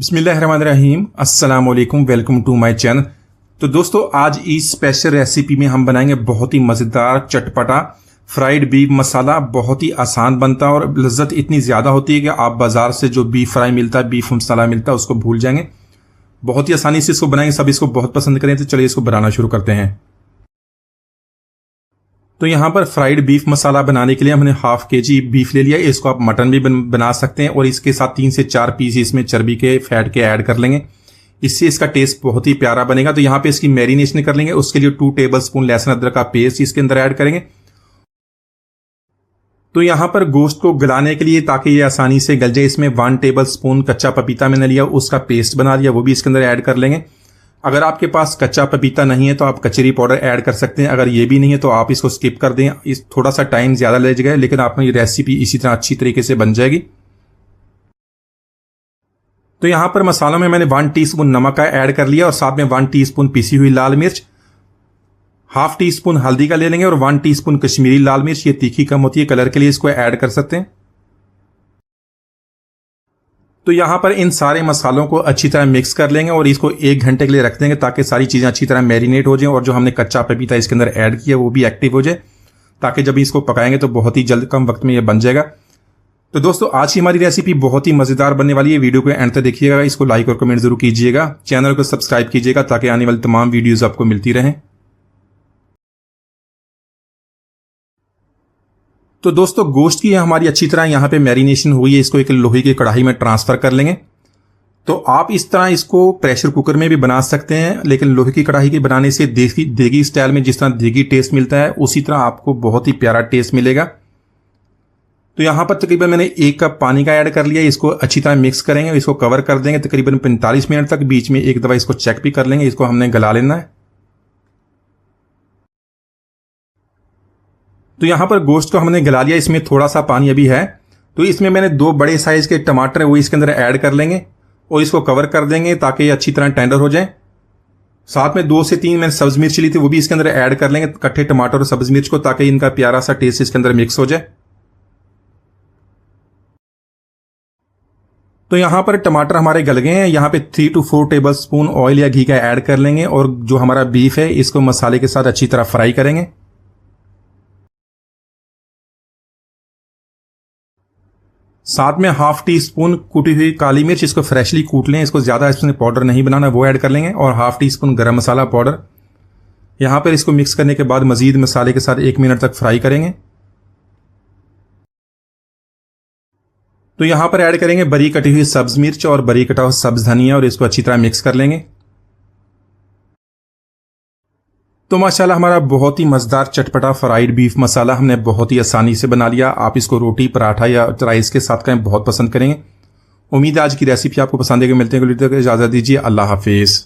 बिस्मिल्लाहिर्रहमानिर्रहीम, अस्सलाम वालेकुम, वेलकम टू माय चैनल। तो दोस्तों, आज इस स्पेशल रेसिपी में हम बनाएंगे बहुत ही मज़ेदार चटपटा फ्राइड बीफ मसाला। बहुत ही आसान बनता है और लज्जत इतनी ज़्यादा होती है कि आप बाज़ार से जो बीफ फ्राई मिलता है, बीफ मसाला मिलता है, उसको भूल जाएंगे। बहुत ही आसानी से इसको बनाएंगे, सब इसको बहुत पसंद करें। तो चलिए इसको बनाना शुरू करते हैं। तो यहाँ पर फ्राइड बीफ मसाला बनाने के लिए हमने हाफ केजी बीफ ले लिया। इसको आप मटन भी बना सकते हैं और इसके साथ 3 से 4 पीस इसमें चर्बी के फैट के ऐड कर लेंगे। इससे इसका टेस्ट बहुत ही प्यारा बनेगा। तो यहाँ पे इसकी मैरिनेशन कर लेंगे। उसके लिए 2 टेबलस्पून लहसुन अदरक का पेस्ट इसके अंदर ऐड करेंगे। तो यहाँ पर गोश्त को गलाने के लिए, ताकि ये आसानी से गल जाए, इसमें 1 टेबलस्पून कच्चा पपीता मैंने लिया, उसका पेस्ट बना लिया, वो भी इसके अंदर ऐड कर लेंगे। अगर आपके पास कच्चा पपीता नहीं है तो आप कचरी पाउडर ऐड कर सकते हैं। अगर ये भी नहीं है तो आप इसको स्किप कर दें। इस थोड़ा सा टाइम ज्यादा लगेगा, लेकिन आपकी ये रेसिपी इसी तरह अच्छी तरीके से बन जाएगी। तो यहां पर मसालों में मैंने 1 टीस्पून नमक का ऐड कर लिया और साथ में 1 टीस्पून पिसी हुई लाल मिर्च, ½ टीस्पून हल्दी का ले लेंगे और 1 टीस्पून कश्मीरी लाल मिर्च। ये तीखी कम होती है, कलर के लिए इसको ऐड कर सकते हैं। तो यहां पर इन सारे मसालों को अच्छी तरह मिक्स कर लेंगे और इसको 1 घंटे के लिए रख देंगे, ताकि सारी चीजें अच्छी तरह मैरिनेट हो जाएं और जो हमने कच्चा पपीता इसके अंदर ऐड किया वो भी एक्टिव हो जाए, ताकि जब इसको पकाएंगे तो बहुत ही जल्द कम वक्त में ये बन जाएगा। तो दोस्तों, आज की हमारी रेसिपी बहुत ही मजेदार बनने वाली है। वीडियो को एंड तक देखिएगा, इसको लाइक और कमेंट जरूर कीजिएगा, चैनल को सब्सक्राइब कीजिएगा ताकि आने वाली तमाम वीडियोज आपको मिलती रहें। तो दोस्तों, गोश्त की हमारी अच्छी तरह यहाँ पे मैरिनेशन हुई है। इसको एक लोहे की कढ़ाई में ट्रांसफर कर लेंगे। तो आप इस तरह इसको प्रेशर कुकर में भी बना सकते हैं, लेकिन लोहे की कढ़ाई के बनाने से देगी स्टाइल में जिस तरह देगी टेस्ट मिलता है, उसी तरह आपको बहुत ही प्यारा टेस्ट मिलेगा। तो यहाँ पर तकरीबन मैंने 1 कप पानी का ऐड कर लिया। इसको अच्छी तरह मिक्स करेंगे, इसको कवर कर देंगे तकरीबन 45 मिनट तक। बीच में एक दफा इसको चेक भी कर लेंगे। इसको हमने गला लेना है। तो यहां पर गोश्त को हमने गला लिया। इसमें थोड़ा सा पानी अभी है, तो इसमें मैंने 2 बड़े साइज के टमाटर वो इसके अंदर ऐड कर लेंगे और इसको कवर कर देंगे ताकि ये अच्छी तरह टेंडर हो जाए। साथ में 2 से 3 मैंने सब्ज मिर्च ली थी, वो भी इसके अंदर ऐड कर लेंगे, कट्ठे टमाटर और सब्ज मिर्च को, ताकि इनका प्यारा सा टेस्ट इसके अंदर मिक्स हो जाए। तो यहां पर टमाटर हमारे गल गए हैं। यहां पे 3 to 4 टेबलस्पून ऑयल या घी का ऐड कर लेंगे और जो हमारा बीफ है इसको मसाले के साथ अच्छी तरह फ्राई करेंगे। साथ में ½ टीस्पून कूटी हुई काली मिर्च, इसको फ्रेशली कूट लें, इसको ज्यादा इसमें पाउडर नहीं बनाना, वो ऐड कर लेंगे, और ½ टीस्पून गरम मसाला पाउडर। यहां पर इसको मिक्स करने के बाद मजीद मसाले के साथ 1 मिनट तक फ्राई करेंगे। तो यहां पर ऐड करेंगे बरीक कटी हुई सब्ज मिर्च और बरीक कटा हुआ सब्ज धनिया और इसको अच्छी तरह मिक्स कर लेंगे। तो माशाल्लाह, हमारा बहुत ही मजेदार चटपटा फ्राइड बीफ मसाला हमने बहुत ही आसानी से बना लिया। आप इसको रोटी, पराठा या राइस के साथ खाएं, बहुत पसंद करेंगे। उम्मीद है आज की रेसिपी आपको पसंद आएगी। मिलते हैं, इजाजत दीजिए, अल्लाह हाफिज।